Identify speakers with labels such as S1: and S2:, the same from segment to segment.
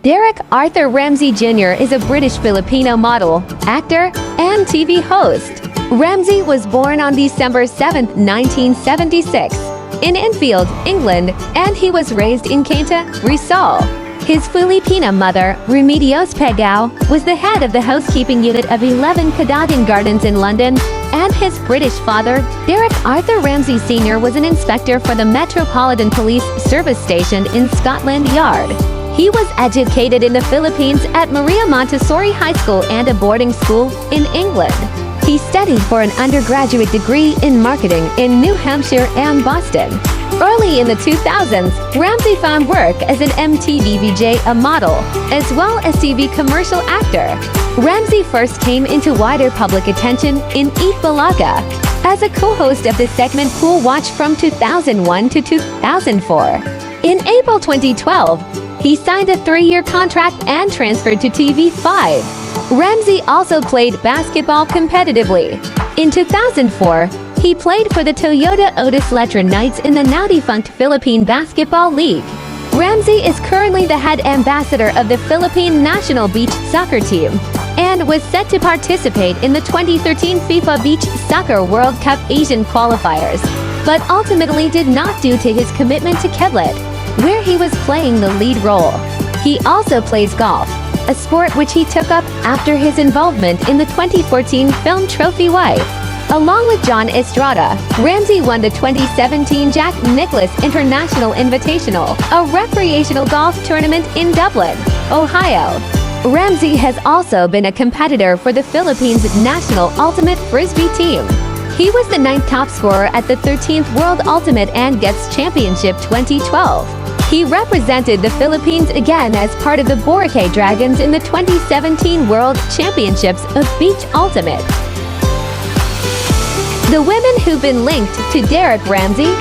S1: Derek Arthur Ramsay Jr. is a British Filipino model, actor, and TV host. Ramsay was born on December 7, 1976, in Enfield, England, and he was raised in Cainta, Rizal. His Filipina mother, Remedios Pegao, was the head of the housekeeping unit of 11 Cadogan Gardens in London, and his British father, Derek Arthur Ramsay Sr., was an inspector for the Metropolitan Police Service station in Scotland Yard. He was educated in the Philippines at Maria Montessori High School and a boarding school in England. He studied for an undergraduate degree in marketing in New Hampshire and Boston. Early in the 2000s, Ramsay found work as an MTV VJ, a model, as well as TV commercial actor. Ramsay first came into wider public attention in Eat Bulaga as a co-host of the segment Pool Watch from 2001 to 2004. In April 2012, he signed a 3-year contract and transferred to TV5. Ramsay also played basketball competitively. In 2004, he played for the Toyota Otis Letra Knights in the now-defunct Philippine Basketball League. Ramsay is currently the head ambassador of the Philippine national beach soccer team and was set to participate in the 2013 FIFA Beach Soccer World Cup Asian qualifiers, but ultimately did not due to his commitment to Kevlet, where he was playing the lead role. He also plays golf, a sport which he took up after his involvement in the 2014 film Trophy Wife. Along with John Estrada, Ramsay won the 2017 Jack Nicklaus International Invitational, a recreational golf tournament in Dublin, Ohio. Ramsay has also been a competitor for the Philippines National Ultimate Frisbee team. He was the 9th top scorer at the 13th World Ultimate and Gets Championship 2012. He represented the Philippines again as part of the Boracay Dragons in the 2017 World Championships of Beach Ultimate. The women who've been linked to Derek Ramsay.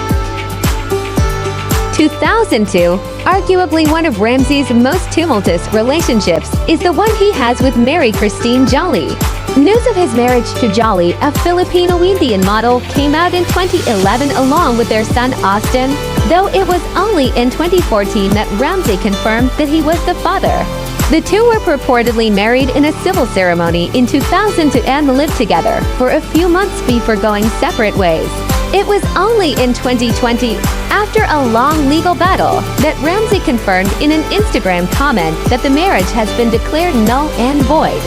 S1: 2002, arguably one of Ramsay's most tumultuous relationships, is the one he has with Mary Christine Jolly. News of his marriage to Jolly, a Filipino-Indian model, came out in 2011 along with their son Austin, though it was only in 2014 that Ramsay confirmed that he was the father. The two were purportedly married in a civil ceremony in 2002 and lived together for a few months before going separate ways. It was only in 2020, after a long legal battle, that Ramsay confirmed in an Instagram comment that the marriage has been declared null and void.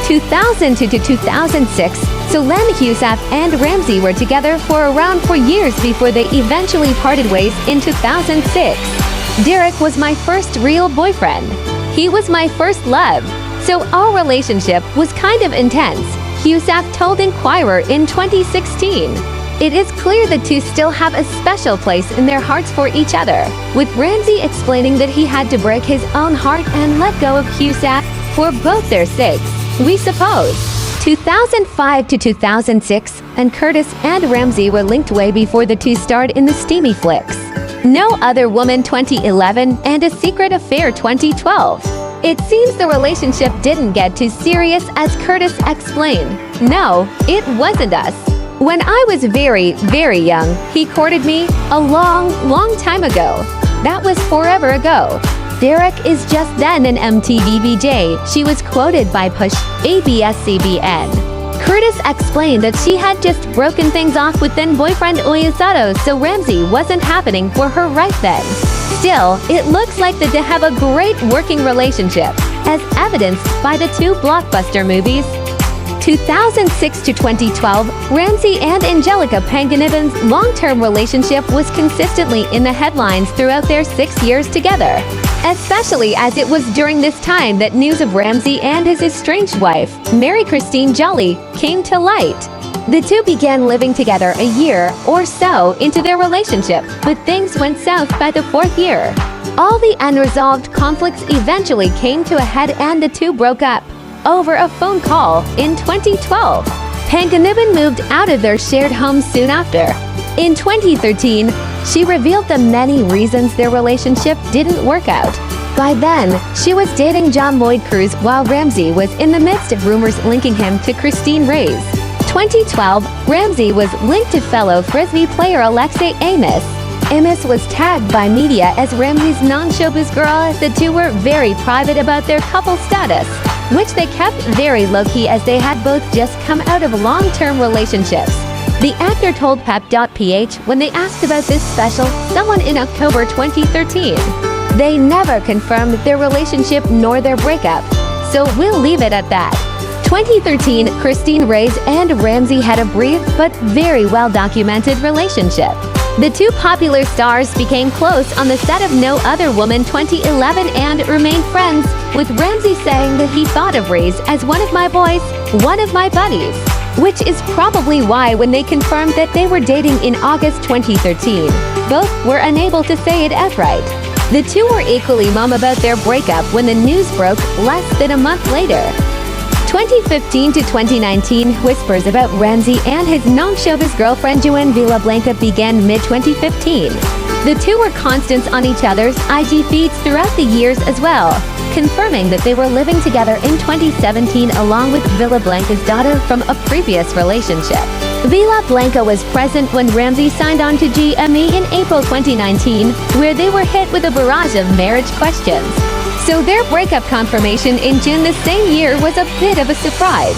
S1: 2002 to 2006, Solenn Heussaff and Ramsay were together for around 4 years before they eventually parted ways in 2006. Derek was my first real boyfriend. He was my first love, so our relationship was kind of intense, Heussaff told Inquirer in 2016. It is clear the two still have a special place in their hearts for each other, with Ramsay explaining that he had to break his own heart and let go of Heussaff for both their sakes, we suppose. 2005 to 2006, and Curtis and Ramsay were linked way before the two starred in the steamy flicks No Other Woman 2011 and A Secret Affair 2012. It seems the relationship didn't get too serious, as Curtis explained. No, it wasn't us. When I was very, very young, he courted me a long, long time ago. That was forever ago. Derek is just then an MTV VJ, she was quoted by Push ABS-CBN. Curtis explained that she had just broken things off with then-boyfriend Oyasado, so Ramsay wasn't happening for her right then. Still, it looks like they have a great working relationship, as evidenced by the two blockbuster movies. 2006 to 2012, Ramsay and Angelica Panganiban's long-term relationship was consistently in the headlines throughout their 6 years together, especially as it was during this time that news of Ramsay and his estranged wife, Mary Christine Jolly, came to light. The two began living together a year or so into their relationship, but things went south by the 4th year. All the unresolved conflicts eventually came to a head and the two broke up over a phone call in 2012. Panganiban moved out of their shared home soon after. In 2013, she revealed the many reasons their relationship didn't work out. By then, she was dating John Lloyd Cruz while Ramsay was in the midst of rumors linking him to Christine Reyes. 2012, Ramsay was linked to fellow Frisbee player Alexei Amos. Ms was tagged by media as Ramsay's non-showbiz girl. The two were very private about their couple status, which they kept very low-key as they had both just come out of long-term relationships. The actor told Pep.ph when they asked about this special someone in October 2013. They never confirmed their relationship nor their breakup, so we'll leave it at that. 2013, Christine Reyes and Ramsay had a brief but very well-documented relationship. The two popular stars became close on the set of No Other Woman 2011 and remained friends, with Ramsay saying that he thought of Reyes as one of my boys, one of my buddies, which is probably why when they confirmed that they were dating in August 2013, both were unable to say it outright. The two were equally mum about their breakup when the news broke less than a month later. 2015 to 2019, whispers about Ramsay and his non-showbiz girlfriend Joan Villablanca began mid-2015. The two were constants on each other's IG feeds throughout the years as well, confirming that they were living together in 2017 along with Villablanca's daughter from a previous relationship. Villablanca was present when Ramsay signed on to GME in April 2019, where they were hit with a barrage of marriage questions. So their breakup confirmation in June the same year was a bit of a surprise.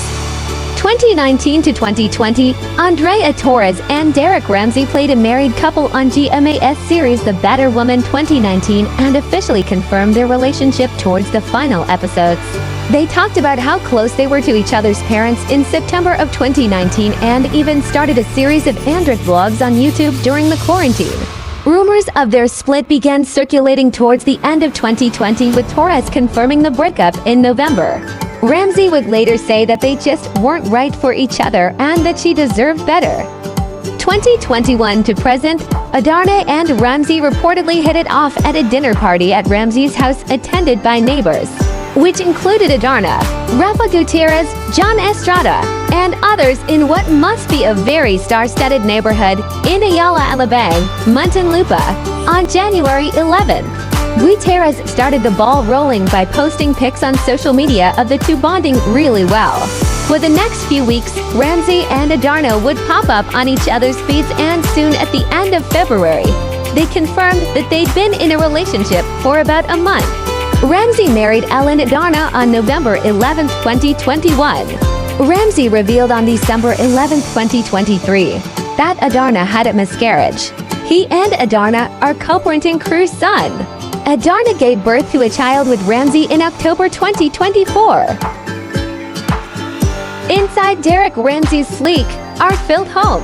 S1: 2019 to 2020, Andrea Torres and Derek Ramsay played a married couple on GMA's series The Better Woman 2019 and officially confirmed their relationship towards the final episodes. They talked about how close they were to each other's parents in September of 2019 and even started a series of Andric vlogs on YouTube during the quarantine. Rumors of their split began circulating towards the end of 2020, with Torres confirming the breakup in November. Ramsay would later say that they just weren't right for each other and that she deserved better. 2021 to present, Adarna and Ramsay reportedly hit it off at a dinner party at Ramsay's house attended by neighbors, which included Adarna, Rafa Gutierrez, John Estrada, and others in what must be a very star-studded neighborhood in Ayala, Alabang, Muntinlupa, on January 11th. Gutierrez started the ball rolling by posting pics on social media of the two bonding really well. For the next few weeks, Ramsay and Adarna would pop up on each other's feeds, and soon at the end of February, they confirmed that they'd been in a relationship for about a month. Ramsay married Ellen Adarna on November 11, 2021. Ramsay revealed on December 11, 2023, that Adarna had a miscarriage. He and Adarna are co-parenting Crew's son. Adarna gave birth to a child with Ramsay in October 2024. Inside Derek Ramsay's sleek, art-filled home.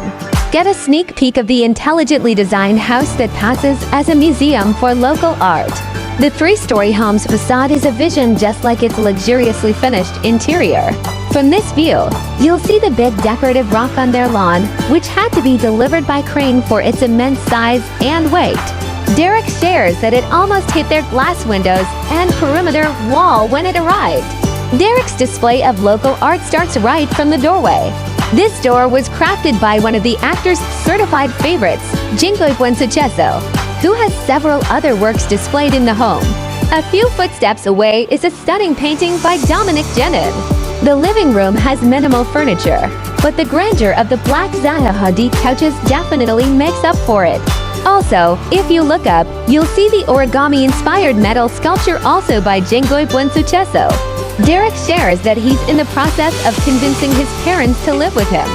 S1: Get a sneak peek of the intelligently designed house that passes as a museum for local art. The three-story home's facade is a vision just like its luxuriously finished interior. From this view, you'll see the big decorative rock on their lawn, which had to be delivered by crane for its immense size and weight. Derek shares that it almost hit their glass windows and perimeter wall when it arrived. Derek's display of local art starts right from the doorway. This door was crafted by one of the actor's certified favorites, Jingoy Buensucheso, who has several other works displayed in the home. A few footsteps away is a stunning painting by Dominic Jenin. The living room has minimal furniture, but the grandeur of the black Zaha Hadid couches definitely makes up for it. Also, if you look up, you'll see the origami-inspired metal sculpture also by Jingoy Buensucheso. Derek shares that he's in the process of convincing his parents to live with him.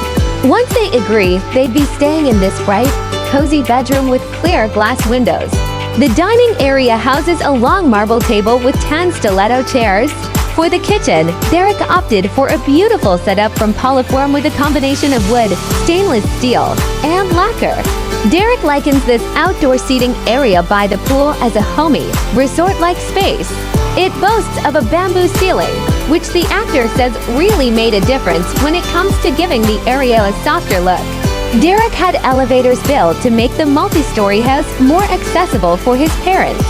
S1: Once they agree, they'd be staying in this bright, cozy bedroom with clear glass windows. The dining area houses a long marble table with tan stiletto chairs. For the kitchen, Derek opted for a beautiful setup from Polyform with a combination of wood, stainless steel, and lacquer. Derek likens this outdoor seating area by the pool as a homey, resort-like space. It boasts of a bamboo ceiling, which the actor says really made a difference when it comes to giving the area a softer look. Derek had elevators built to make the multi-story house more accessible for his parents.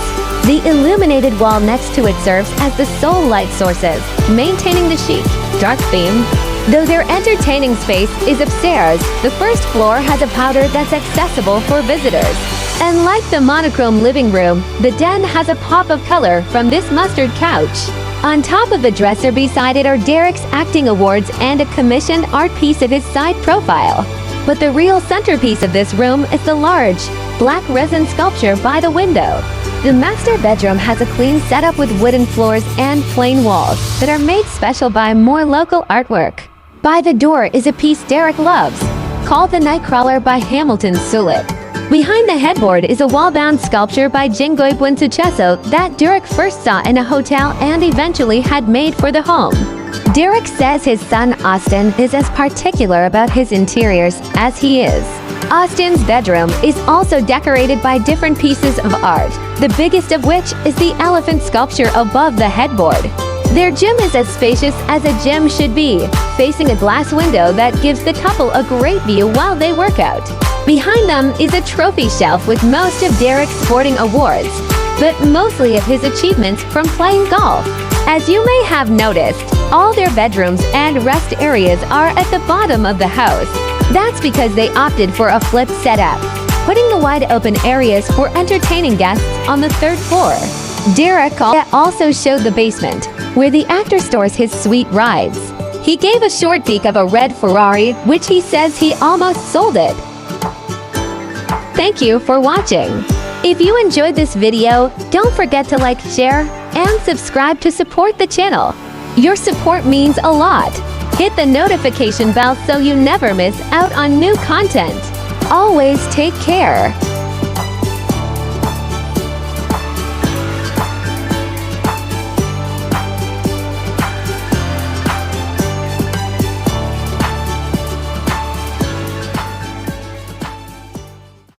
S1: The illuminated wall next to it serves as the sole light sources, maintaining the chic, dark theme. Though their entertaining space is upstairs, the first floor has a powder that's accessible for visitors. And like the monochrome living room, the den has a pop of color from this mustard couch. On top of the dresser beside it are Derek's acting awards and a commissioned art piece of his side profile. But the real centerpiece of this room is the large, black resin sculpture by the window. The master bedroom has a clean setup with wooden floors and plain walls that are made special by more local artwork. By the door is a piece Derek loves, called the Nightcrawler by Hamilton Sulit. Behind the headboard is a wall-bound sculpture by Jingoy Buensucheso that Derek first saw in a hotel and eventually had made for the home. Derek says his son Austin is as particular about his interiors as he is. Austin's bedroom is also decorated by different pieces of art, the biggest of which is the elephant sculpture above the headboard. Their gym is as spacious as a gym should be, facing a glass window that gives the couple a great view while they work out. Behind them is a trophy shelf with most of Derek's sporting awards, but mostly of his achievements from playing golf. As you may have noticed, all their bedrooms and rest areas are at the bottom of the house. That's because they opted for a flipped setup, putting the wide open areas for entertaining guests on the third floor. Derek also showed the basement, where the actor stores his sweet rides. He gave a short peek of a red Ferrari, which he says he almost sold it. Thank you for watching. If you enjoyed this video, don't forget to like, share, and subscribe to support the channel. Your support means a lot. Hit the notification bell so you never miss out on new content. Always take care.